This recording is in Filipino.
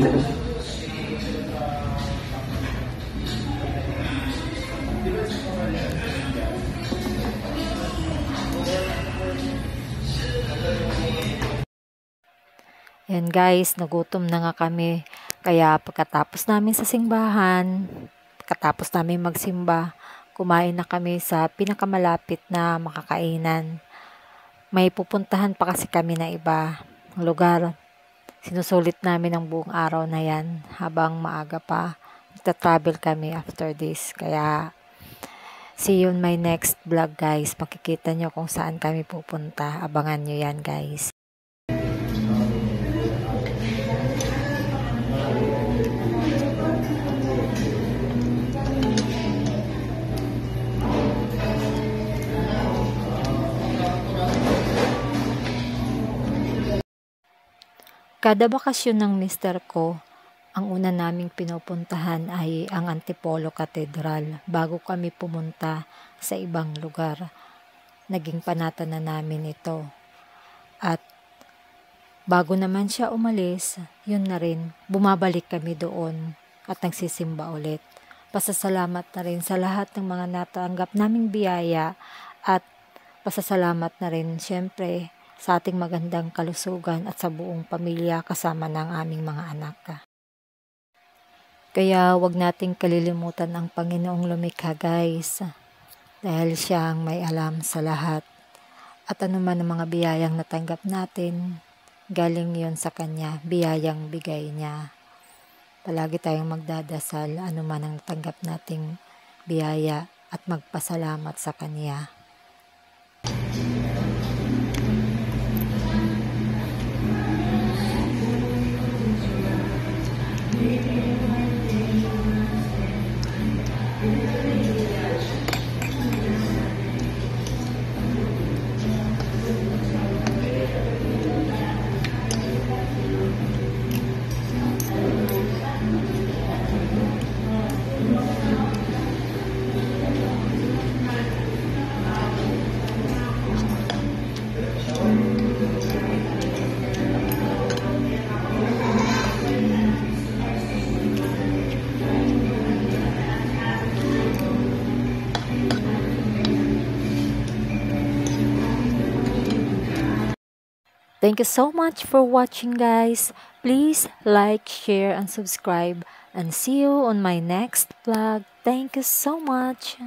Yan guys, nagutom na nga kami. Kaya pagkatapos namin sa simbahan, pagkatapos namin magsimba, kumain na kami sa pinakamalapit na makakainan. May pupuntahan pa kasi kami na iba lugar. Sinusulit namin ang buong araw na yan habang maaga pa. Magta-travel kami after this. Kaya see you in my next vlog guys. Makikita nyo kung saan kami pupunta. Abangan nyo yan guys. Kada bakasyon ng mister ko, ang una naming pinupuntahan ay ang Antipolo Cathedral bago kami pumunta sa ibang lugar. Naging panatan na namin ito. At bago naman siya umalis, yun na rin, bumabalik kami doon at nagsisimba ulit. Pasasalamat na rin sa lahat ng mga natanggap naming biyaya at pasasalamat na rin syempre sa ating magandang kalusugan at sa buong pamilya kasama ng aming mga anak. Kaya wag nating kalilimutan ang Panginoong lumikha guys, dahil siya ang may alam sa lahat. At anuman ang mga biyayang natanggap natin, galing yon sa Kanya, biyayang bigay niya. Palagi tayong magdadasal anuman ang natanggap nating biyaya at magpasalamat sa Kanya. Thank you so much for watching guys. Please like, share, and subscribe. And see you on my next vlog. Thank you so much.